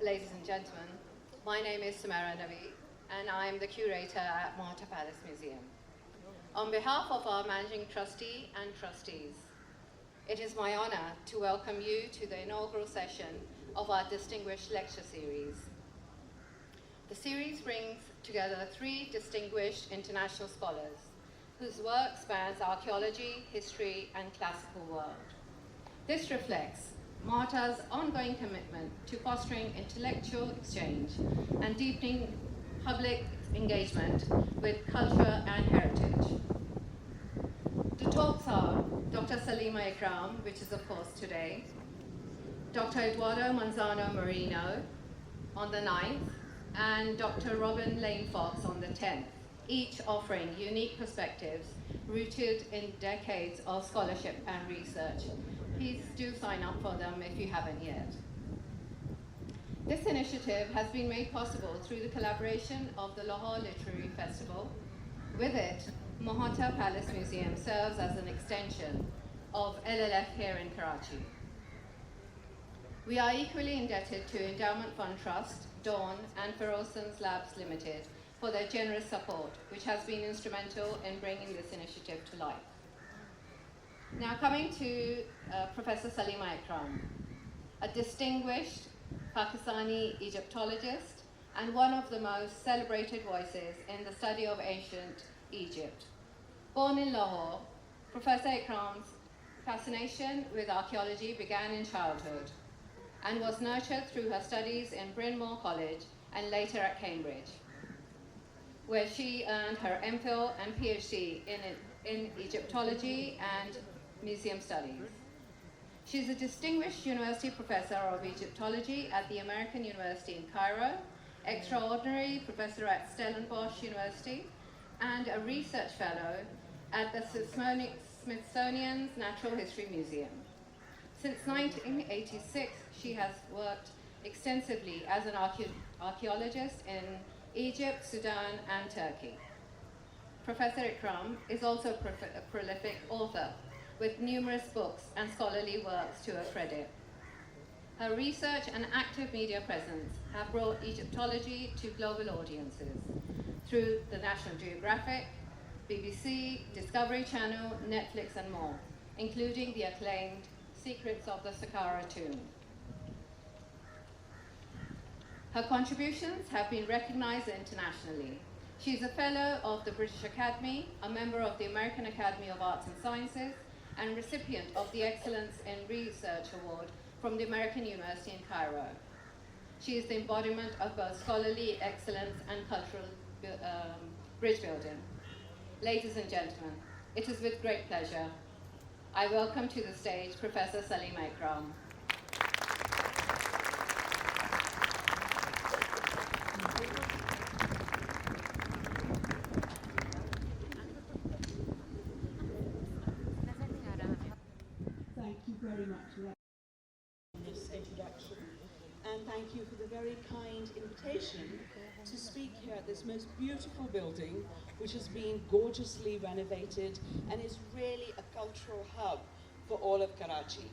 Ladies and gentlemen, my name is Samara Navi, and I am the curator at Mahota Palace Museum. On behalf of our managing trustee and trustees, it is my honor to welcome you to the inaugural session of our distinguished lecture series. The series brings together 3 distinguished international scholars whose work spans archaeology, history, and classical world. This reflects Mahota's ongoing commitment to fostering intellectual exchange and deepening public engagement with culture and heritage. The talks are Dr. Salima Ikram, which is of course today, Dr. Eduardo Manzano Marino on the 9th, and Dr. Robin Lane Fox on the 10th, each offering unique perspectives rooted in decades of scholarship and research. Please do sign up for them if you haven't yet. This initiative has been made possible through the collaboration of the Lahore Literary Festival. With it, Mahota Palace Museum serves as an extension of LLF here in Karachi. We are equally indebted to Endowment Fund Trust, Dawn, and Ferosans Labs Limited for their generous support, which has been instrumental in bringing this initiative to life. Now coming to Professor Salima Ikram, a distinguished Pakistani Egyptologist and one of the most celebrated voices in the study of ancient Egypt. Born in Lahore, Professor Ikram's fascination with archaeology began in childhood and was nurtured through her studies in Bryn Mawr College and later at Cambridge, where she earned her MPhil and PhD in Egyptology and Museum Studies. She's a distinguished university professor of Egyptology at the American University in Cairo, extraordinary professor at Stellenbosch University, and a research fellow at the Smithsonian's Natural History Museum. Since 1986, she has worked extensively as an archaeologist in Egypt, Sudan, and Turkey. Professor Ikram is also a prolific author with numerous books and scholarly works to her credit. Her research and active media presence have brought Egyptology to global audiences through the National Geographic, BBC, Discovery Channel, Netflix, and more, including the acclaimed Secrets of the Saqqara Tomb. Her contributions have been recognized internationally. She is a fellow of the British Academy, a member of the American Academy of Arts and Sciences, and recipient of the Excellence in Research Award from the American University in Cairo. She is the embodiment of both scholarly excellence and cultural bridge building. Ladies and gentlemen, it is with great pleasure I welcome to the stage Professor Salima Ikram. Thank you very much for this introduction, and thank you for the very kind invitation to speak here at this most beautiful building, which has been gorgeously renovated and is really a cultural hub for all of Karachi.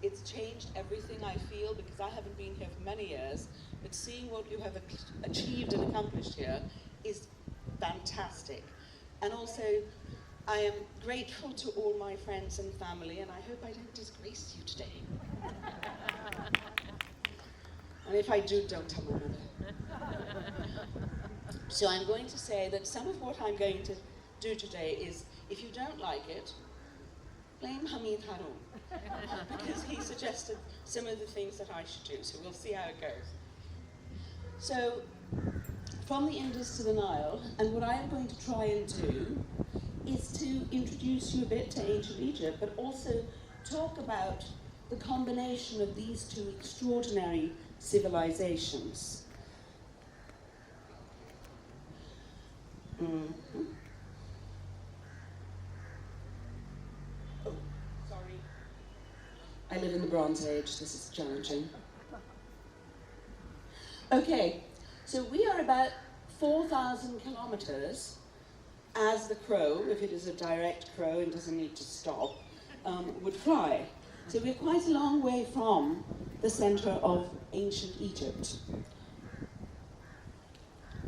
It's changed everything, I feel, because I haven't been here for many years, but seeing what you have achieved and accomplished here is fantastic. And also, I am grateful to all my friends and family, and I hope I don't disgrace you today. And if I do, don't tell my mother. So I'm going to say that some of what I'm going to do today is, if you don't like it, blame Hamid Harun, because he suggested some of the things that I should do, so we'll see how it goes. So, from the Indus to the Nile, and what I am going to try and do is to introduce you a bit to ancient Egypt, but also talk about the combination of these two extraordinary civilizations. Mm-hmm. Oh, sorry. I live in the Bronze Age, this is challenging. Okay, so we are about 4,000 kilometers as the crow, if it is a direct crow and doesn't need to stop, would fly. So we're quite a long way from the center of ancient Egypt.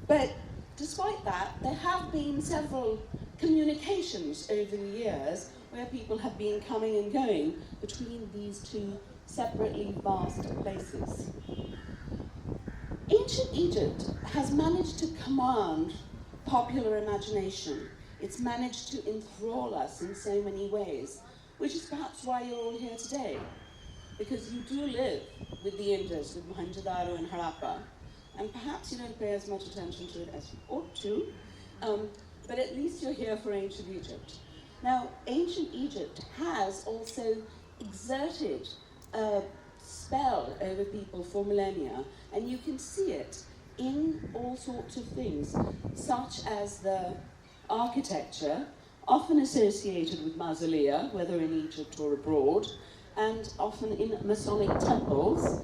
But despite that, there have been several communications over the years where people have been coming and going between these two separately vast places. Ancient Egypt has managed to command popular imagination. It's managed to enthrall us in so many ways, which is perhaps why you're all here today, because you do live with the Indus, with Mohenjo-daro and Harappa, and perhaps you don't pay as much attention to it as you ought to, but at least you're here for ancient Egypt. Now, ancient Egypt has also exerted a spell over people for millennia, and you can see it in all sorts of things, such as the architecture, often associated with mausolea, whether in Egypt or abroad, and often in Masonic temples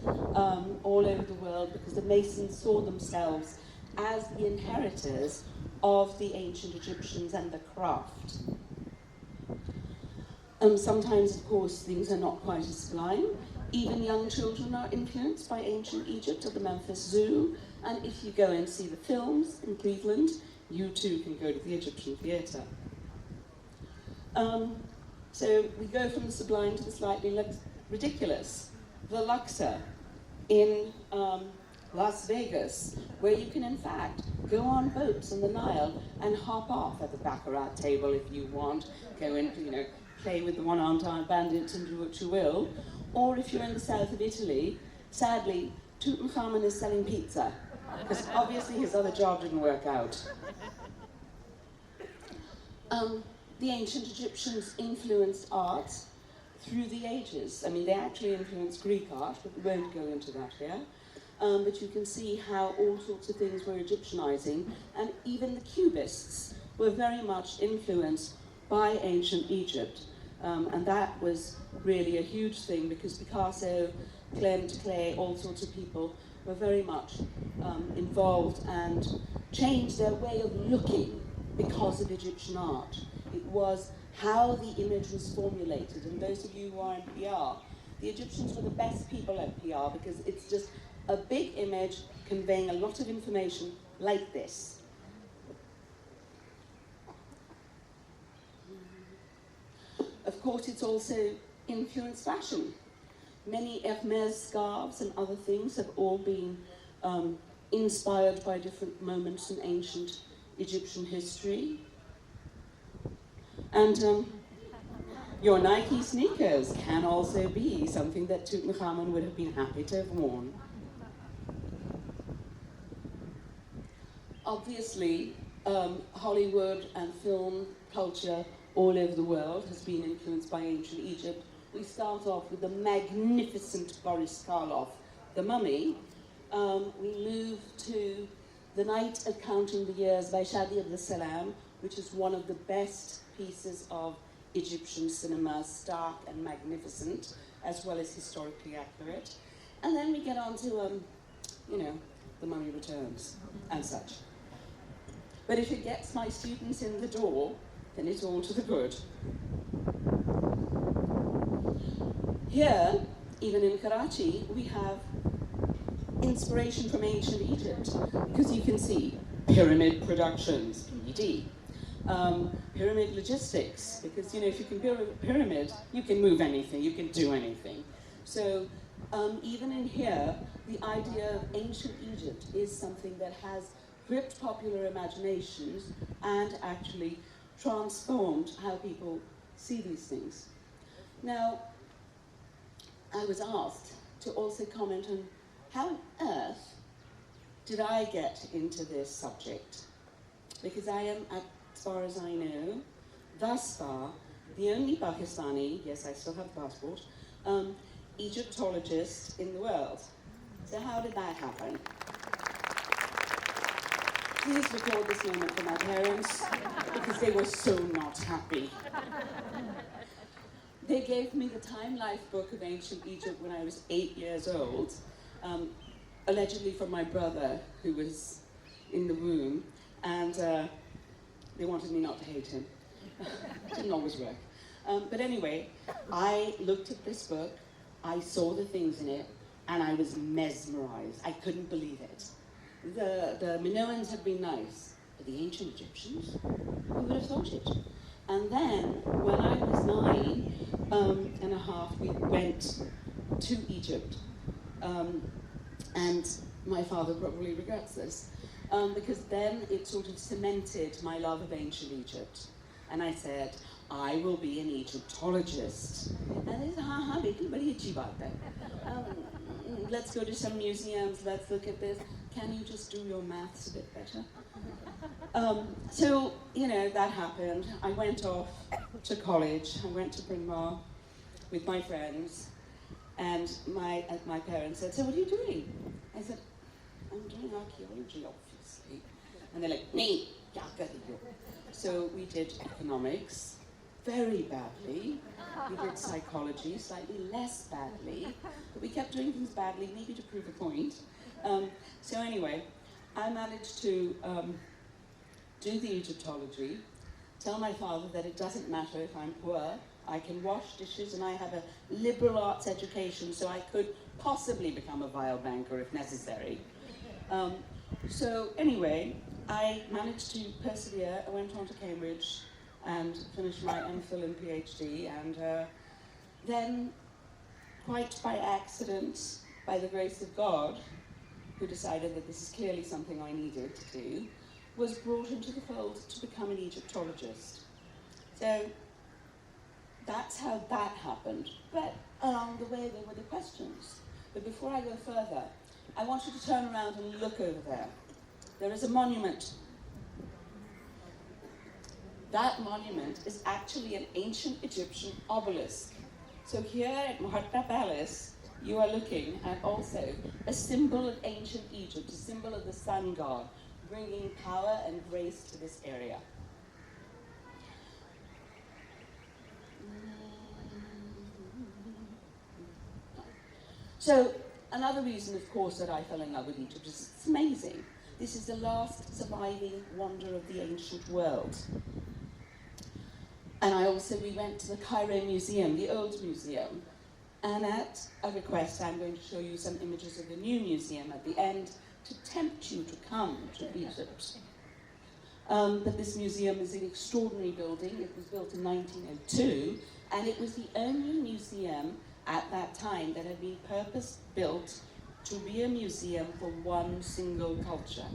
all over the world, because the Masons saw themselves as the inheritors of the ancient Egyptians and the craft. Sometimes, of course, things are not quite as sublime. Even young children are influenced by ancient Egypt at the Memphis Zoo, and if you go and see the films in Cleveland, you too can go to the Egyptian theatre. So we go from the sublime to the slightly ridiculous. The Luxor in Las Vegas, where you can in fact go on boats in the Nile and hop off at the baccarat table if you want, go and play with the one-armed bandits and do what you will. Or if you're in the south of Italy, sadly, Tutankhamun is selling pizza, because obviously his other job didn't work out. The ancient Egyptians influenced art through the ages. I mean, they actually influenced Greek art, but we won't go into that here. But you can see how all sorts of things were Egyptianizing, and even the Cubists were very much influenced by ancient Egypt. And that was really a huge thing, because Picasso, Klimt, Klee, all sorts of people were very much involved and changed their way of looking because of Egyptian art. It was how the image was formulated. And those of you who are in PR, the Egyptians were the best people at PR, because it's just a big image conveying a lot of information like this. Of course, it's also influenced fashion. Many Hermès scarves and other things have all been inspired by different moments in ancient Egyptian history. And your Nike sneakers can also be something that Tutankhamun would have been happy to have worn. Obviously, Hollywood and film culture all over the world has been influenced by ancient Egypt. We start off with the magnificent Boris Karloff, The Mummy. We move to The Night of Counting the Years by Shadi Abdus Salam, which is one of the best pieces of Egyptian cinema, stark and magnificent, as well as historically accurate. And then we get on to, The Mummy Returns and such. But if it gets my students in the door, then it's all to the good. Here, even in Karachi, we have inspiration from ancient Egypt, because you can see pyramid productions, PED, pyramid logistics, because if you can build a pyramid, you can move anything, you can do anything. So even in here, the idea of ancient Egypt is something that has gripped popular imaginations and actually transformed how people see these things. Now, I was asked to also comment on how on earth did I get into this subject? Because I am, as far as I know, thus far, the only Pakistani, yes, I still have a passport, Egyptologist in the world. So how did that happen? Please record this moment for my parents, because they were so not happy. They gave me the Time Life book of ancient Egypt when I was 8 years old, allegedly from my brother, who was in the womb, and they wanted me not to hate him. Didn't always work. But anyway, I looked at this book, I saw the things in it, and I was mesmerized. I couldn't believe it. The Minoans had been nice, but the ancient Egyptians, who would have thought it? And then, when I was 9.5, we went to Egypt. And my father probably regrets this, because then it sort of cemented my love of ancient Egypt. And I said, I will be an Egyptologist. And they said, ha, beti, badi achhi baat hai. Let's go to some museums, let's look at this. Can you just do your maths a bit better? So, you know, that happened. I went off to college. I went to Bryn Mawr with my friends. And my parents said, so what are you doing? I said, I'm doing archaeology, obviously. And they're like, nee, kya kar rahi ho? So we did economics, very badly. We did psychology, slightly less badly. But we kept doing things badly, maybe to prove a point. So anyway, I managed to do the Egyptology, tell my father that it doesn't matter if I'm poor, I can wash dishes, and I have a liberal arts education, so I could possibly become a vile banker if necessary. So anyway, I managed to persevere. I went on to Cambridge and finished my MPhil and PhD, and then, quite by accident, by the grace of God, who decided that this is clearly something I needed to do, was brought into the fold to become an Egyptologist. So that's how that happened. But along the way, there were the questions. But before I go further, I want you to turn around and look over there. There is a monument. That monument is actually an ancient Egyptian obelisk. So here at Muhatta Palace, you are looking at also a symbol of ancient Egypt, a symbol of the sun god, bringing power and grace to this area. So, another reason, of course, that I fell in love with Egypt is it's amazing. This is the last surviving wonder of the ancient world. And we went to the Cairo Museum, the old museum, and at a request, I'm going to show you some images of the new museum at the end to tempt you to come to Egypt. But this museum is an extraordinary building. It was built in 1902, and it was the only museum at that time that had been purpose-built to be a museum for one single culture.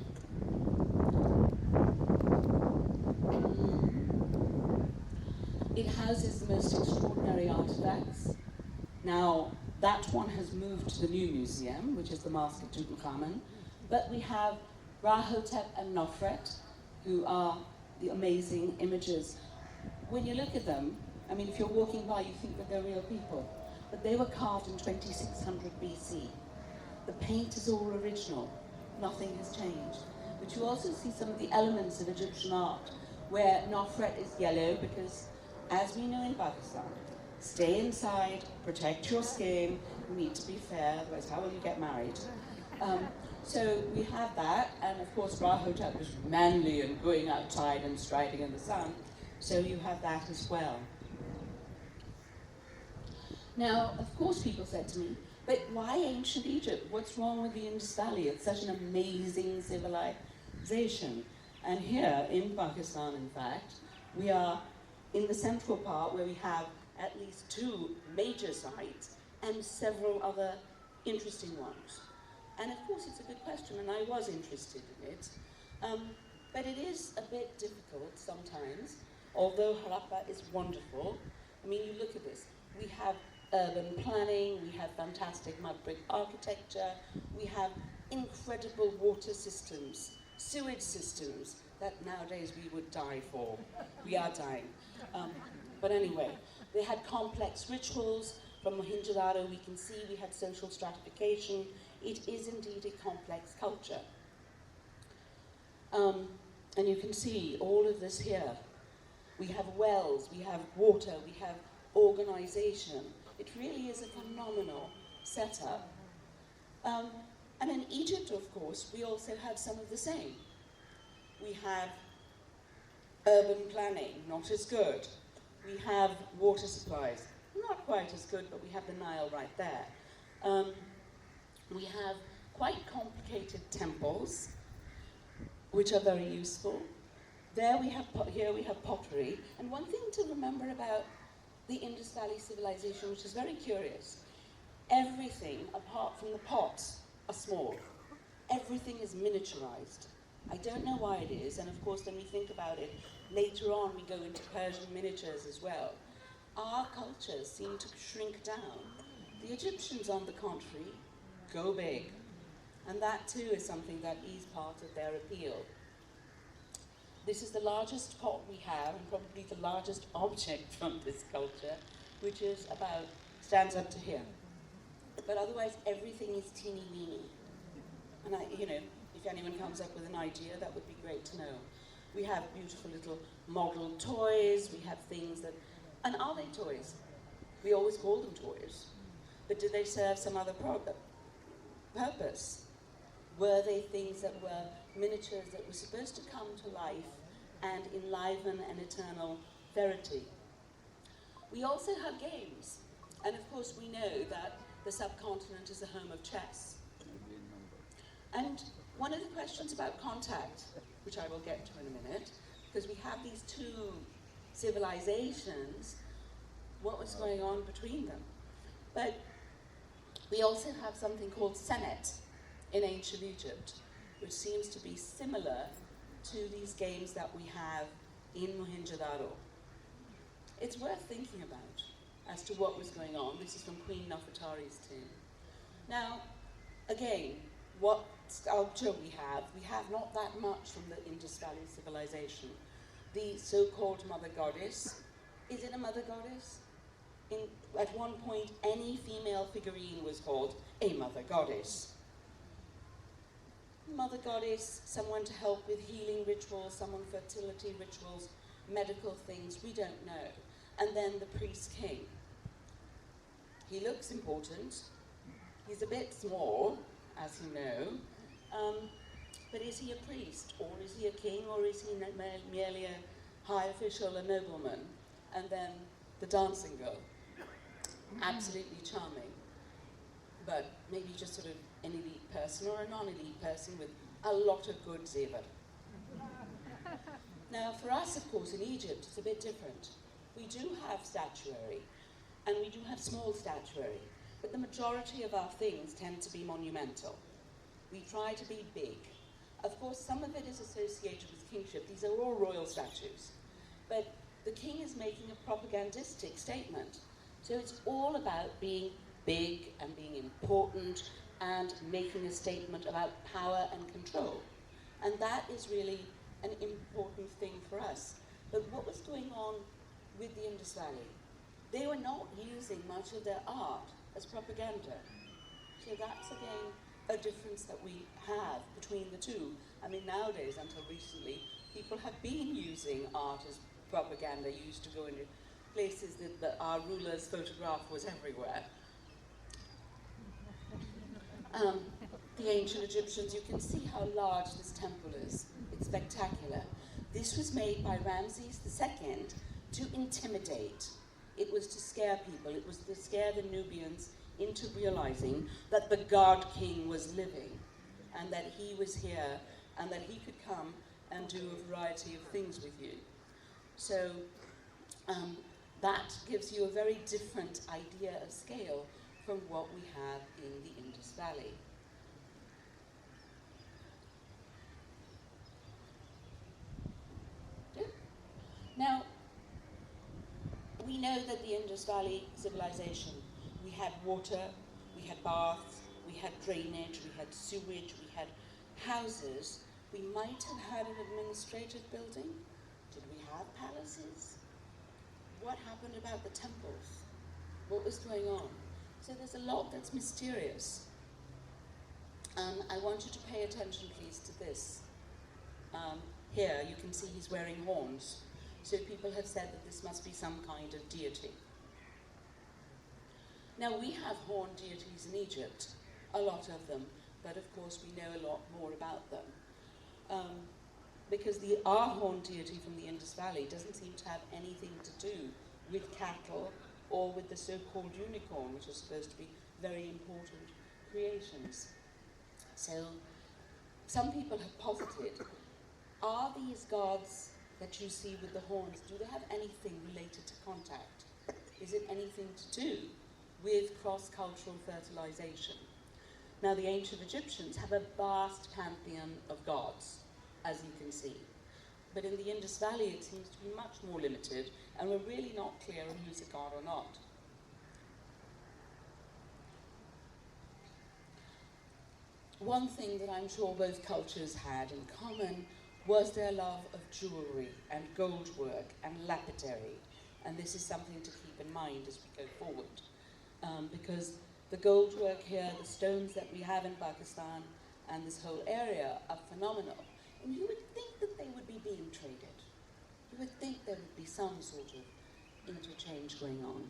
It houses the most extraordinary artifacts. Now, that one has moved to the new museum, which is the Mask of Tutankhamun, but we have Rahotep and Nofret, who are the amazing images. When you look at them, I mean, if you're walking by, you think that they're real people, but they were carved in 2600 BC. The paint is all original, nothing has changed. But you also see some of the elements of Egyptian art, where Nofret is yellow because, as we know in Pakistan, stay inside, protect your skin, you need to be fair, otherwise how will you get married? So we have that, and of course Rahotep was manly and going outside and striding in the sun, so you have that as well. Now, of course people said to me, but why ancient Egypt? What's wrong with the Indus Valley? It's such an amazing civilization. And here in Pakistan, in fact, we are in the central part where we have at least 2 major sites and several other interesting ones. And of course it's a good question, and I was interested in it. But it is a bit difficult sometimes, although Harappa is wonderful. I mean, you look at this. We have urban planning, we have fantastic mud brick architecture, we have incredible water systems, sewage systems that nowadays we would die for. We are dying. But anyway, they had complex rituals. From Mohenjo-daro we can see we had social stratification. It is indeed a complex culture. And you can see all of this here. We have wells, we have water, we have organization. It really is a phenomenal setup. And in Egypt, of course, we also have some of the same. We have urban planning, not as good. We have water supplies. Not quite as good, but we have the Nile right there. We have quite complicated temples, which are very useful. Here we have pottery. And one thing to remember about the Indus Valley civilization, which is very curious, everything apart from the pots are small. Everything is miniaturized. I don't know why it is, and of course when we think about it, later on we go into Persian miniatures as well. Our cultures seem to shrink down. The Egyptians, on the contrary, go big. And that too is something that is part of their appeal. This is the largest pot we have, and probably the largest object from this culture, which is stands up to here. But otherwise, everything is teeny weeny. And if anyone comes up with an idea, that would be great to know. We have beautiful little model toys, we have things that, and are they toys? We always call them toys. But do they serve some other purpose? Were they things that were miniatures that were supposed to come to life and enliven an eternal verity? We also have games. And of course we know that the subcontinent is the home of chess. And one of the questions about contact, which I will get to in a minute, because we have these two civilizations, what was going on between them? But we also have something called Senet in ancient Egypt, which seems to be similar to these games that we have in Mohenjo-daro. It's worth thinking about as to what was going on. This is from Queen Nefertari's tomb. Now, again, what sculpture we have not that much from the Indus Valley civilization. The so-called mother goddess. Is it a mother goddess? At one point, any female figurine was called a mother goddess. Mother goddess, someone to help with healing rituals, someone fertility rituals, medical things, we don't know. And then the priest king. He looks important. He's a bit small, as you know, but is he a priest, or is he a king, or is he merely a high official, a nobleman? And then the dancing girl, absolutely charming, but maybe just sort of an elite person or a non-elite person with a lot of good zever. Now, for us, of course, in Egypt, it's a bit different. We do have statuary, and we do have small statuary, but the majority of our things tend to be monumental. We try to be big. Of course, some of it is associated with kingship. These are all royal statues. But the king is making a propagandistic statement. So it's all about being big and being important and making a statement about power and control. And that is really an important thing for us. But what was going on with the Indus Valley? They were not using much of their art as propaganda. So that's, again, a difference that we have between the two. I mean, nowadays, until recently, people have been using art as propaganda. Used to go into places that our rulers' photograph was everywhere. The ancient Egyptians, you can see how large this temple is. It's spectacular. This was made by Ramses II to intimidate. It was to scare people. It was to scare the Nubians into realizing that the god king was living and that he was here and that he could come and do a variety of things with you. So that gives you a very different idea of scale from what we have in the Indus Valley. Now, we know that the Indus Valley civilization, we had water, we had baths, we had drainage, we had sewage, we had houses. We might have had an administrative building. Did we have palaces? What happened about the temples? What was going on? So there's a lot that's mysterious. I want you to pay attention, please, to this. Here, you can see he's wearing horns. So people have said that this must be some kind of deity. Now, we have horned deities in Egypt, a lot of them, but of course we know a lot more about them. Because our horned deity from the Indus Valley doesn't seem to have anything to do with cattle or with the so-called unicorn, which is supposed to be very important creations. So some people have posited, are these gods that you see with the horns, do they have anything related to contact? Is it anything to do with cross-cultural fertilization? Now, the ancient Egyptians have a vast pantheon of gods, as you can see. But in the Indus Valley, it seems to be much more limited, and we're really not clear on who's a god or not. One thing that I'm sure both cultures had in common was their love of jewellery and gold work and lapidary. And this is something to keep in mind as we go forward. Because the gold work here, the stones that we have in Pakistan and this whole area are phenomenal. And you would think that they would be being traded. You would think there would be some sort of interchange going on.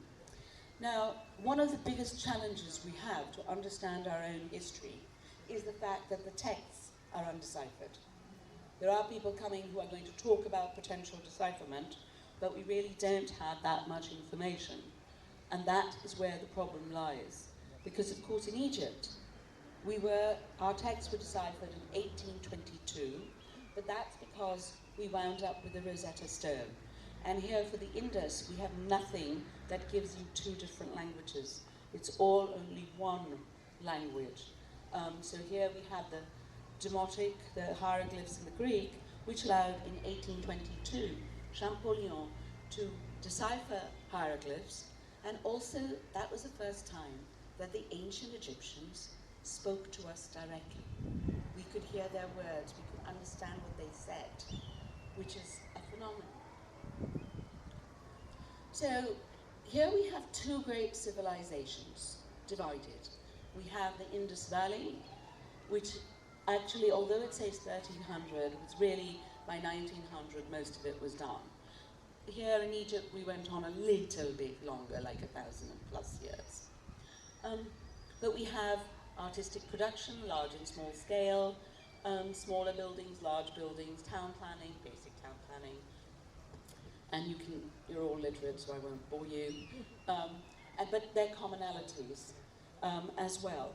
Now, one of the biggest challenges we have to understand our own history is the fact that the texts are undeciphered. There are people coming who are going to talk about potential decipherment, but we really don't have that much information. And that is where the problem lies. Because, of course, in Egypt, our texts were deciphered in 1822, but that's because we wound up with the Rosetta Stone. And here for the Indus, we have nothing that gives you two different languages. It's all only one language. So here we have the Demotic, the hieroglyphs in the Greek, which allowed in 1822 Champollion to decipher hieroglyphs, and also that was the first time that the ancient Egyptians spoke to us directly. We could hear their words, we could understand what they said, which is a phenomenon. So here we have two great civilizations divided. We have the Indus Valley, which actually, although it says 1300, it's really by 1900 most of it was done. Here in Egypt we went on a little bit longer, like 1,000+ years. But we have artistic production, large and small scale, smaller buildings, large buildings, town planning, basic town planning. And you're all literate, so I won't bore you. But there are commonalities as well.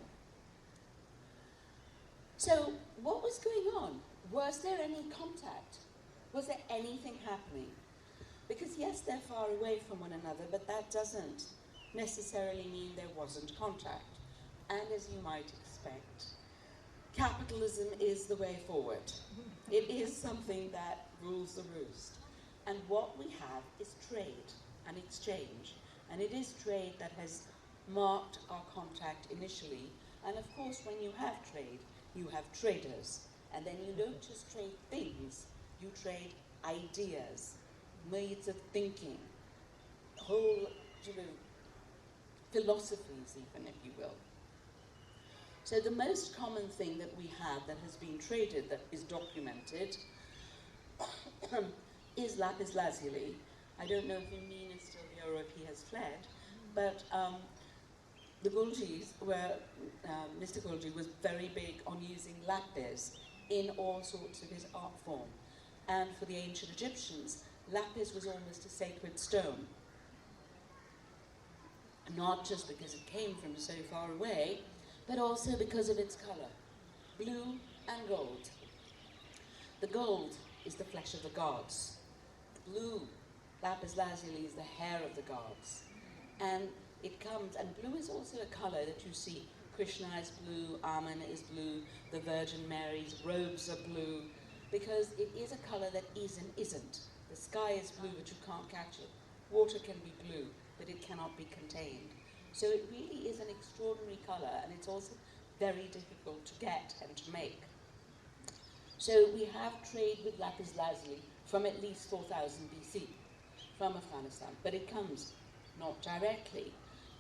So what was going on? Was there any contact? Was there anything happening? Because yes, they're far away from one another, but that doesn't necessarily mean there wasn't contact. And as you might expect, capitalism is the way forward. It is something that rules the roost. And what we have is trade and exchange. And it is trade that has marked our contact initially. And of course, when you have trade, you have traders. And then you don't just trade things, you trade ideas, modes of thinking, whole philosophies even, if you will. So the most common thing that we have that has been traded, that is documented, is lapis lazuli. I don't know if Amin is still here or if he has fled, but the Guljis were, Mr. Gulji was very big on using lapis in all sorts of his art form. And for the ancient Egyptians, lapis was almost a sacred stone. Not just because it came from so far away, but also because of its color, blue and gold. The gold is the flesh of the gods. The blue, lapis lazuli, is the hair of the gods. And it comes, and blue is also a color that you see. Krishna is blue, Amen is blue, the Virgin Mary's robes are blue, because it is a color that is and isn't. The sky is blue, but you can't catch it. Water can be blue, but it cannot be contained. So it really is an extraordinary color, and it's also very difficult to get and to make. So we have trade with lapis lazuli from at least 4000 BC, from Afghanistan, but it comes not directly.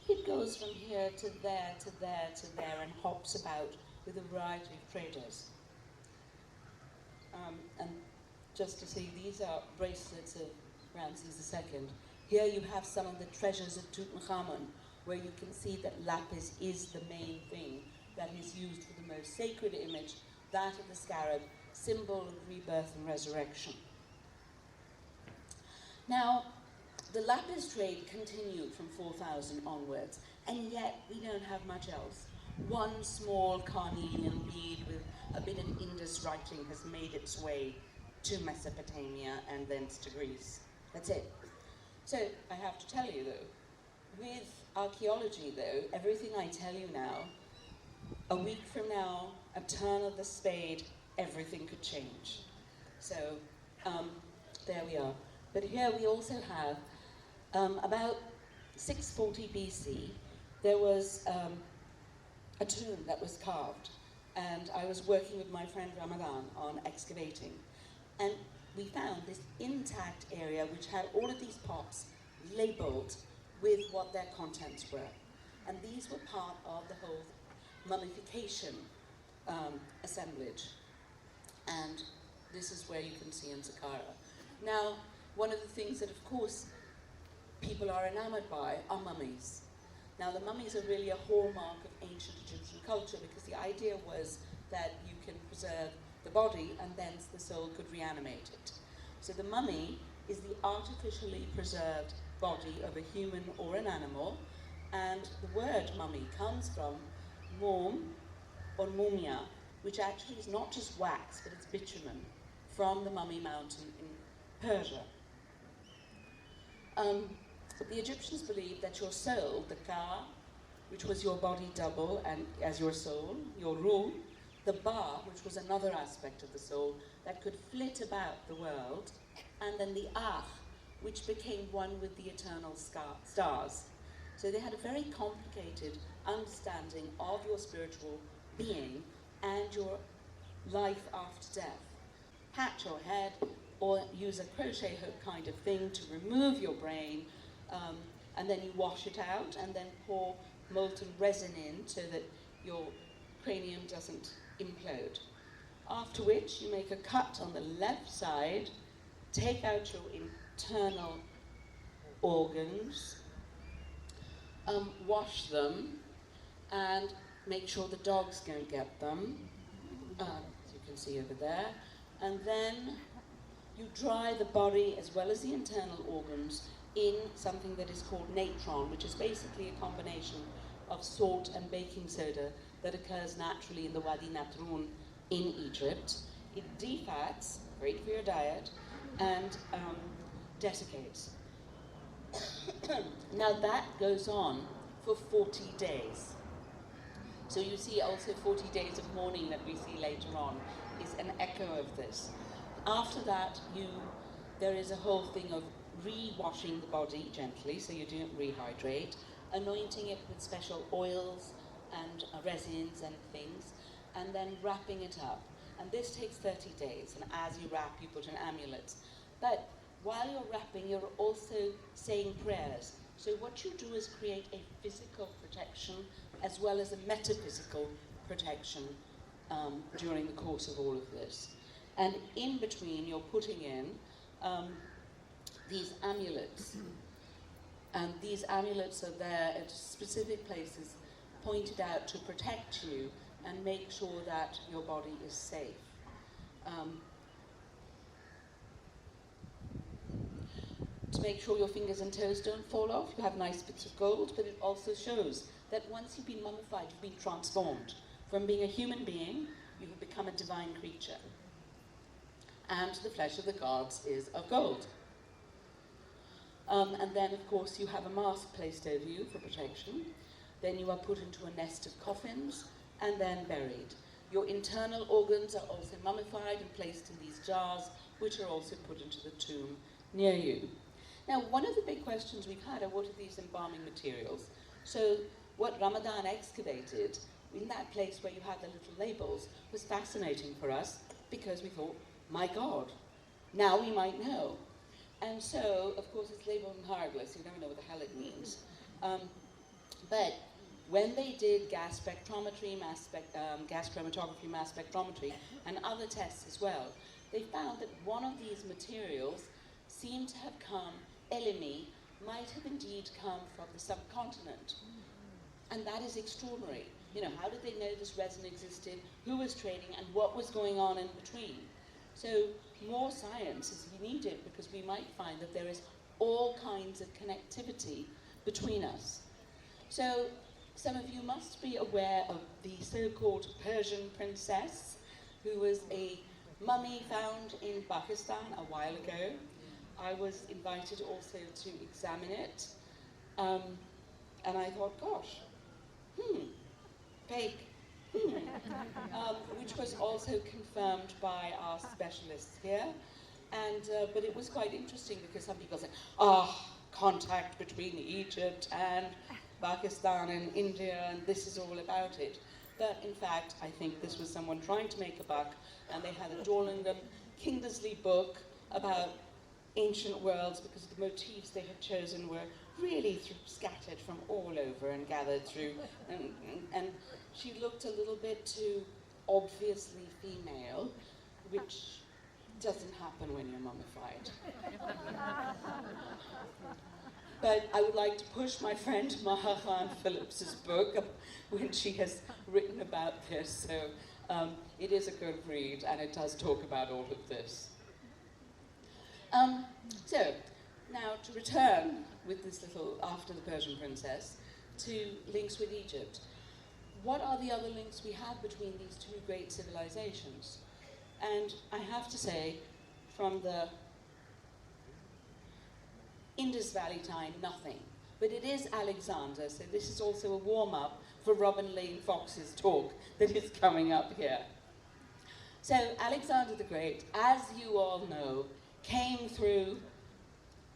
It goes from here to there, to there, to there, and hops about with a variety of traders. And just to see, these are bracelets of Ramses II. Here you have some of the treasures of Tutankhamun, where you can see that lapis is the main thing that is used for the most sacred image, that of the scarab, symbol of rebirth and resurrection. Now, the lapis trade continued from 4000 onwards, and yet we don't have much else. One small carnelian bead with a bit of Indus writing has made its way to Mesopotamia and thence to Greece. That's it. So I have to tell you though, with archaeology though, everything I tell you now, a week from now, a turn of the spade, everything could change. So there we are. But here we also have, about 640 BC, there was a tomb that was carved. And I was working with my friend Ramadan on excavating. And we found this intact area which had all of these pots labeled with what their contents were. And these were part of the whole mummification assemblage. And this is where you can see in Saqqara. Now, one of the things that, of course, people are enamored by are mummies. Now, the mummies are really a hallmark of ancient Egyptian culture because the idea was that you can preserve the body and thence the soul could reanimate it. So the mummy is the artificially preserved body of a human or an animal, and the word mummy comes from mum or mumia, which actually is not just wax, but it's bitumen from the Mummy Mountain in Persia. The Egyptians believed that your soul, the ka, which was your body double and as your soul, your ruh, the ba, which was another aspect of the soul that could flit about the world, and then the ah, which became one with the eternal stars. So they had a very complicated understanding of your spiritual being and your life after death. Pat your head or use a crochet hook kind of thing to remove your brain, and then you wash it out and then pour molten resin in so that your cranium doesn't implode. After which you make a cut on the left side, take out your internal organs, wash them, and make sure the dogs don't get them, as you can see over there. And then you dry the body as well as the internal organs in something that is called natron, which is basically a combination of salt and baking soda that occurs naturally in the Wadi Natrun in Egypt. It defats, great for your diet, and desiccates. Now that goes on for 40 days. So you see also 40 days of mourning that we see later on is an echo of this. After that, there is a whole thing of re-washing the body gently, so you don't rehydrate, anointing it with special oils and resins and things, and then wrapping it up. And this takes 30 days, and as you wrap, you put an amulet. But while you're wrapping, you're also saying prayers. So what you do is create a physical protection as well as a metaphysical protection during the course of all of this. And in between, you're putting in these amulets. And these amulets are there at specific places pointed out to protect you and make sure that your body is safe. To make sure your fingers and toes don't fall off, you have nice bits of gold, but it also shows that once you've been mummified, you've been transformed. From being a human being, you have become a divine creature. And the flesh of the gods is of gold. And then, of course, you have a mask placed over you for protection. Then you are put into a nest of coffins and then buried. Your internal organs are also mummified and placed in these jars, which are also put into the tomb near you. Now, one of the big questions we've had are what are these embalming materials? So what Ramadan excavated in that place where you had the little labels was fascinating for us because we thought, my God, now we might know. And so, of course, it's labeled in hieroglyphs, so you never know what the hell it means. But when they did gas spectrometry, gas chromatography, mass spectrometry, and other tests as well, they found that one of these materials seemed to have come, elemi, might have indeed come from the subcontinent. And that is extraordinary. You know, how did they know this resin existed, who was trading, and what was going on in between? So more science is needed because we might find that there is all kinds of connectivity between us. So some of you must be aware of the so-called Persian princess, who was a mummy found in Pakistan a while ago. I was invited also to examine it, and I thought, gosh, fake, which was also confirmed by our specialists here. And but it was quite interesting because some people said, contact between Egypt and Pakistan and India, and this is all about it. But in fact, I think this was someone trying to make a buck, and they had a Dorlingham Kindersley book about ancient worlds because the motifs they had chosen were really scattered from all over and gathered through. And she looked a little bit too obviously female, which doesn't happen when you're mummified. But I would like to push my friend Maha Khan Phillips's book when she has written about this. So it is a good read, and it does talk about all of this. So now to return with this little after the Persian princess to links with Egypt. What are the other links we have between these two great civilizations? And I have to say, from the Indus Valley time, nothing. But it is Alexander, so this is also a warm-up for Robin Lane Fox's talk that is coming up here. So Alexander the Great, as you all know, came through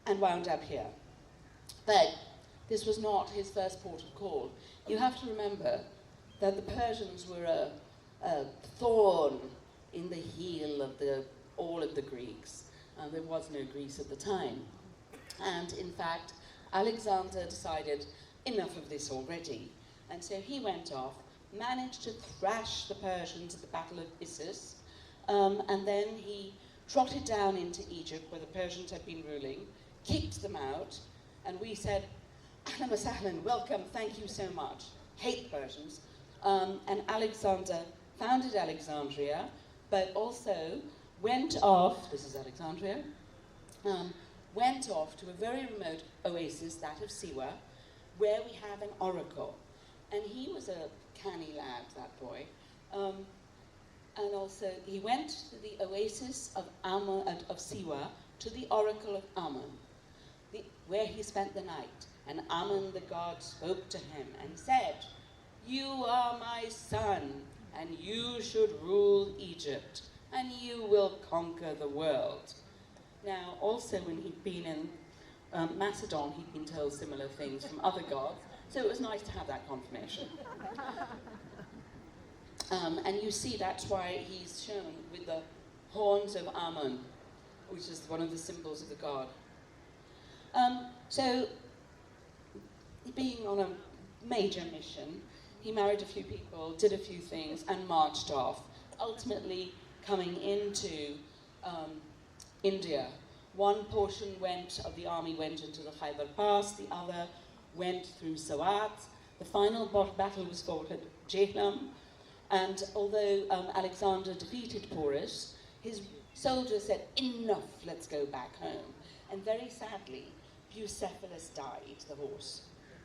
and wound up here. But this was not his first port of call. You have to remember that the Persians were a thorn in the heel of all of the Greeks. There was no Greece at the time. And in fact, Alexander decided enough of this already. And so he went off, managed to thrash the Persians at the Battle of Issus, and then he trotted down into Egypt where the Persians had been ruling, kicked them out, and we said, Ahlan wa sahlan, welcome, thank you so much. Hate Persians. And Alexander founded Alexandria, but also went off, this is Alexandria, went off to a very remote oasis, that of Siwa, where we have an oracle. And he was a canny lad, that boy. And also, he went to the oasis of Siwa, to the oracle of Amun, where he spent the night. And Amun, the god, spoke to him and said, "You are my son, and you should rule Egypt, and you will conquer the world." Now, also when he'd been in Macedon, he'd been told similar things from other gods, so it was nice to have that confirmation. And you see that's why he's shown with the horns of Amun, which is one of the symbols of the god. So, being on a major mission, he married a few people, did a few things, and marched off, ultimately coming into India. One portion of the army went into the Khyber Pass, the other went through Sawat. The final battle was fought at Jehlam, and although Alexander defeated Porus, his soldiers said, "Enough, let's go back home." And very sadly, Bucephalus died, the horse,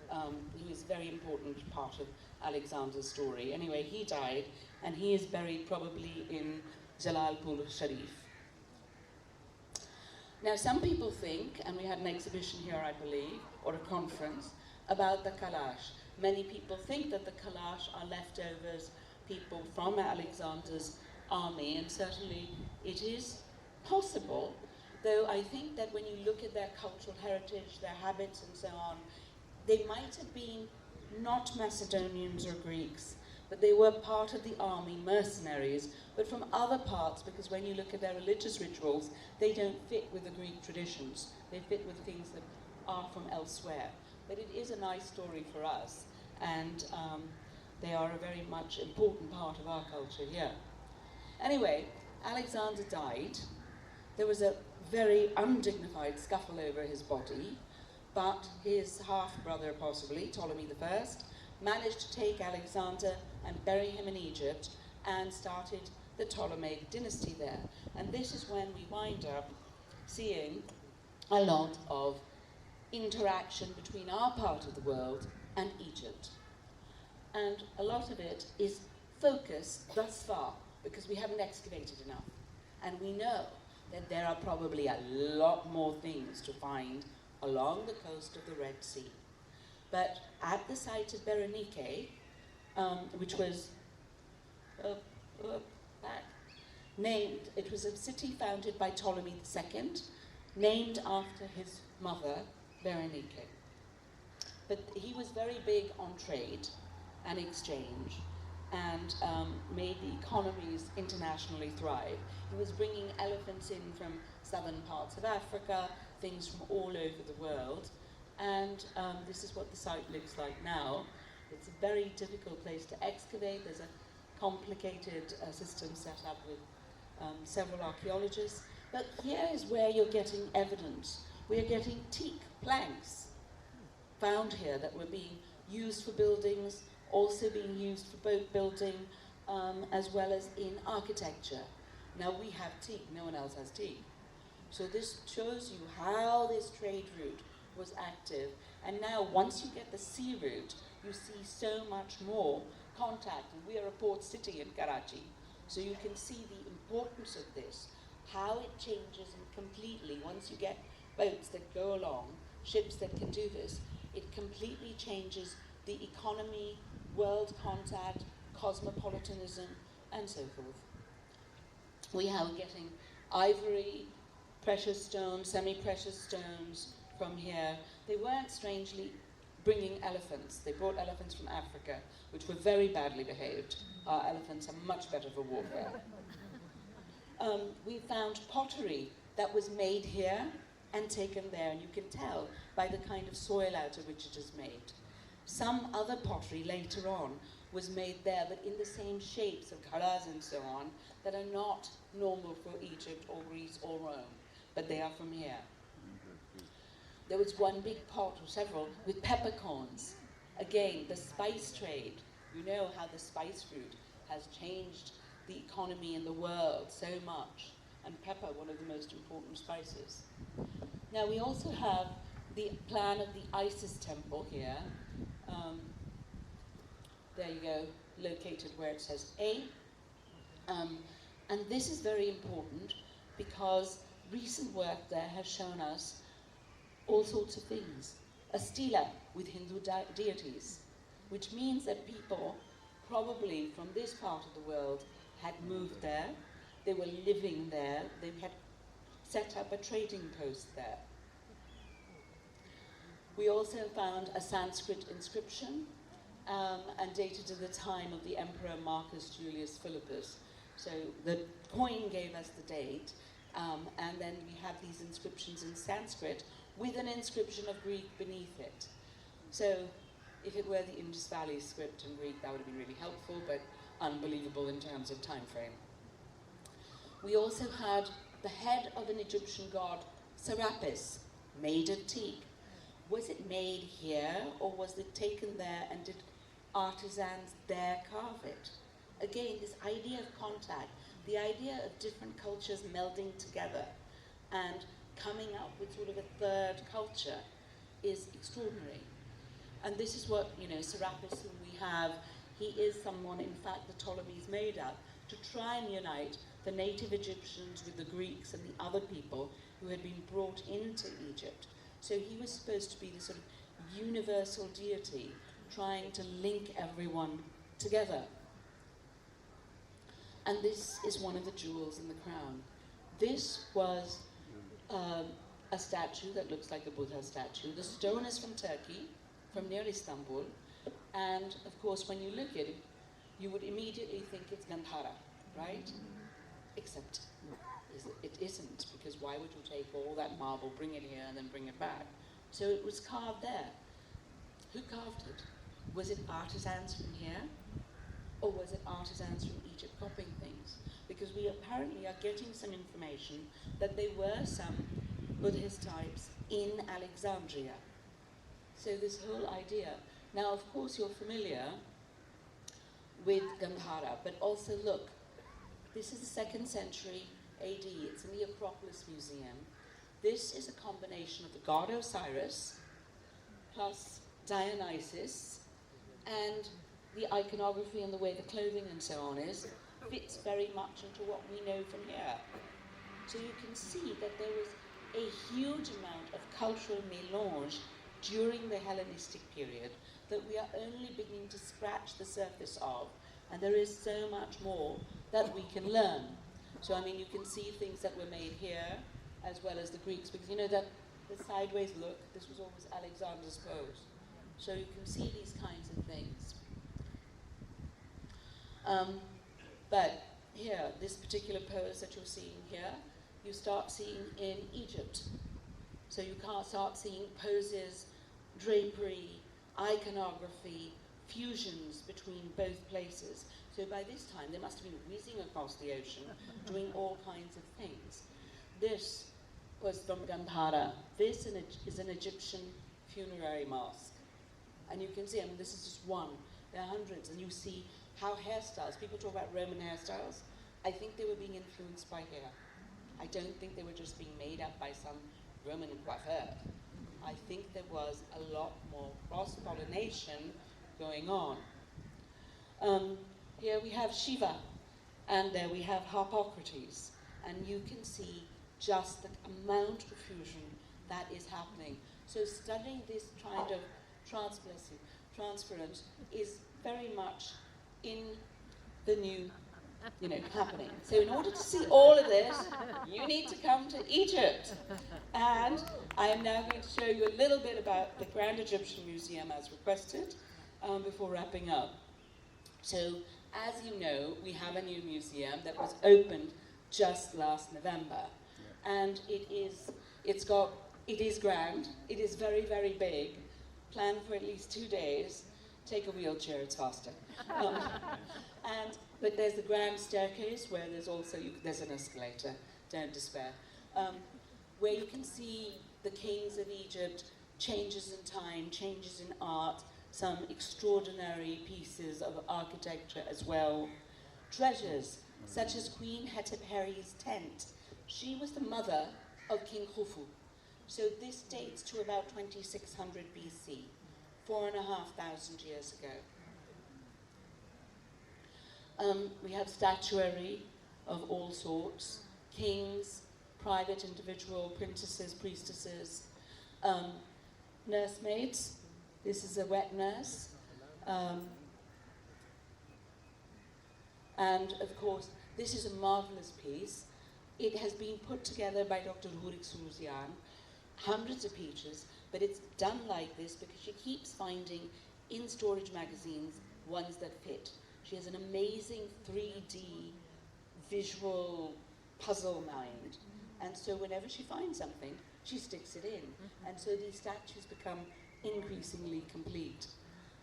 who is a very important part of Alexander's story. Anyway, he died, and he is buried probably in Jalalpur Sharif. Now, some people think, and we had an exhibition here, I believe, or a conference, about the Kalash. Many people think that the Kalash are leftovers, people from Alexander's army, and certainly it is possible, though I think that when you look at their cultural heritage, their habits and so on, they might have been not Macedonians or Greeks, but they were part of the army, mercenaries, but from other parts, because when you look at their religious rituals, they don't fit with the Greek traditions. They fit with things that are from elsewhere. But it is a nice story for us, and they are a very much important part of our culture here. Anyway, Alexander died. There was a very undignified scuffle over his body, but his half-brother, possibly, Ptolemy I, managed to take Alexander and bury him in Egypt and started the Ptolemaic dynasty there. And this is when we wind up seeing a lot of interaction between our part of the world and Egypt. And a lot of it is focused thus far because we haven't excavated enough. And we know that there are probably a lot more things to find along the coast of the Red Sea. But at the site of Berenike, which was named, it was a city founded by Ptolemy II, named after his mother, Berenike. But he was very big on trade and exchange, and made the economies internationally thrive. He was bringing elephants in from southern parts of Africa, things from all over the world, and this is what the site looks like now. It's a very difficult place to excavate. There's a complicated system set up with several archaeologists, but here is where you're getting evidence. We are getting teak planks found here that were being used for buildings, also being used for boat building, as well as in architecture. Now we have teak, no one else has teak. So this shows you how this trade route was active. And now once you get the sea route, you see so much more contact. And we are a port city in Karachi. So you can see the importance of this, how it changes completely. Once you get boats that go along, ships that can do this, it completely changes the economy, world contact, cosmopolitanism, and so forth. We are getting ivory, precious stones, semi-precious stones from here. They weren't strangely bringing elephants. They brought elephants from Africa, which were very badly behaved. Our elephants are much better for warfare. We found pottery that was made here and taken there, and you can tell by the kind of soil out of which it is made. Some other pottery later on was made there, but in the same shapes of gharas and so on, that are not normal for Egypt or Greece or Rome, but they are from here. There was one big pot, or several, with peppercorns. Again, the spice trade. You know how the spice route has changed the economy in the world so much, and pepper, one of the most important spices. Now we also have the plan of the Isis temple here. There you go, located where it says A. And this is very important because recent work there has shown us all sorts of things. A stela with Hindu deities, which means that people probably from this part of the world had moved there, they were living there, they had set up a trading post there. We also found a Sanskrit inscription and dated to the time of the Emperor Marcus Julius Philippus. So the coin gave us the date, and then we have these inscriptions in Sanskrit with an inscription of Greek beneath it. So if it were the Indus Valley script in Greek, that would have been really helpful, but unbelievable in terms of time frame. We also had the head of an Egyptian god, Serapis, made of teak. Was it made here, or was it taken there and did artisans there carve it? Again, this idea of contact, the idea of different cultures melding together and coming up with sort of a third culture is extraordinary. And this is what, Serapis, who we have, he is someone, in fact, the Ptolemies made up to try and unite the native Egyptians with the Greeks and the other people who had been brought into Egypt. So he was supposed to be the sort of universal deity trying to link everyone together. And this is one of the jewels in the crown. This was a statue that looks like a Buddha statue. The stone is from Turkey, from near Istanbul. And of course, when you look at it, you would immediately think it's Gandhara, right? Except it isn't, because why would you take all that marble, bring it here, and then bring it back? So it was carved there. Who carved it? Was it artisans from here? Or was it artisans from Egypt copying things? Because we apparently are getting some information that there were some Buddhist types in Alexandria. So this whole idea. Now, of course, you're familiar with Gandhara, but also look, this is the 2nd century AD. It's in the Acropolis Museum. This is a combination of the god Osiris plus Dionysus, and the iconography and the way the clothing and so on is fits very much into what we know from here. So you can see that there was a huge amount of cultural mélange during the Hellenistic period that we are only beginning to scratch the surface of, and there is so much more that we can learn. So I mean, you can see things that were made here as well as the Greeks, because you know that the sideways look, this was always Alexander's pose. So you can see these kinds of things. But here, this particular pose that you're seeing here, you start seeing in Egypt. So you can't start seeing poses, drapery, iconography, fusions between both places. So by this time, they must have been whizzing across the ocean, doing all kinds of things. This was from Gandhara. This is an Egyptian funerary mask. And you can see, I mean, this is just one. There are hundreds, and you see how hairstyles, people talk about Roman hairstyles. I think they were being influenced by hair. I don't think they were just being made up by some Roman coiffeur. I think there was a lot more cross-pollination going on. Here we have Shiva, and there we have Harpocrates, and you can see just the amount of fusion that is happening. So studying this kind of transference is very much in the new, happening. So in order to see all of this, you need to come to Egypt. And I am now going to show you a little bit about the Grand Egyptian Museum as requested before wrapping up. So as you know, we have a new museum that was opened just last November. And it is grand, it is very, very big, planned for at least 2 days. Take a wheelchair, it's faster. But there's the grand staircase where there's also, there's an escalator, don't despair, where you can see the kings of Egypt, changes in time, changes in art, some extraordinary pieces of architecture as well. Treasures, such as Queen Heteperi's tent. She was the mother of King Khufu. So this dates to about 2600 BC, 4,500 years ago. We have statuary of all sorts, kings, private, individual, princesses, priestesses, nursemaids. This is a wet nurse. And of course, this is a marvelous piece. It has been put together by Dr. Hurik Suruzian, hundreds of pieces, but it's done like this because she keeps finding in storage magazines ones that fit. She has an amazing 3D visual puzzle mind, and so whenever she finds something, she sticks it in. And so these statues become increasingly complete.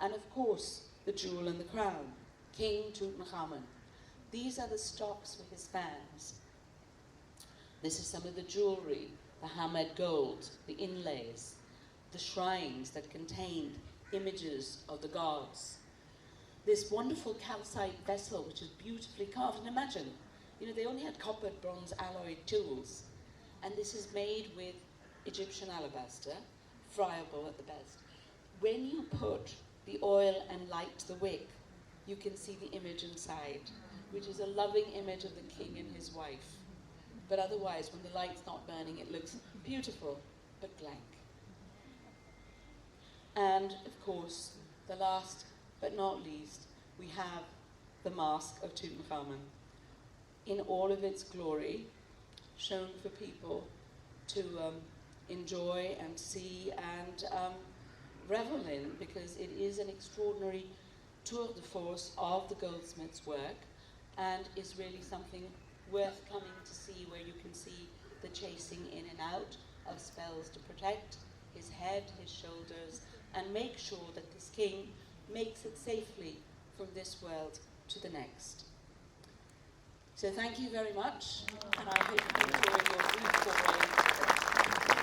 And of course, the jewel and the crown, King Tutankhamun. These are the stocks for his fans. This is some of the jewelry, the hammered gold, the inlays, the shrines that contained images of the gods. This wonderful calcite vessel, which is beautifully carved. And imagine, they only had copper, bronze, alloyed tools. And this is made with Egyptian alabaster, friable at the best. When you put the oil and light the wick, you can see the image inside, which is a loving image of the king and his wife. But otherwise, when the light's not burning, it looks beautiful, but blank. And of course, the last but not least, we have the mask of Tutankhamun in all of its glory, shown for people to enjoy and see and revel in, because it is an extraordinary tour de force of the goldsmith's work, and is really something worth coming to see, where you can see the chasing in and out of spells to protect his head, his shoulders, and make sure that this king makes it safely from this world to the next. So thank you very much, and I hope you enjoy your brief foray.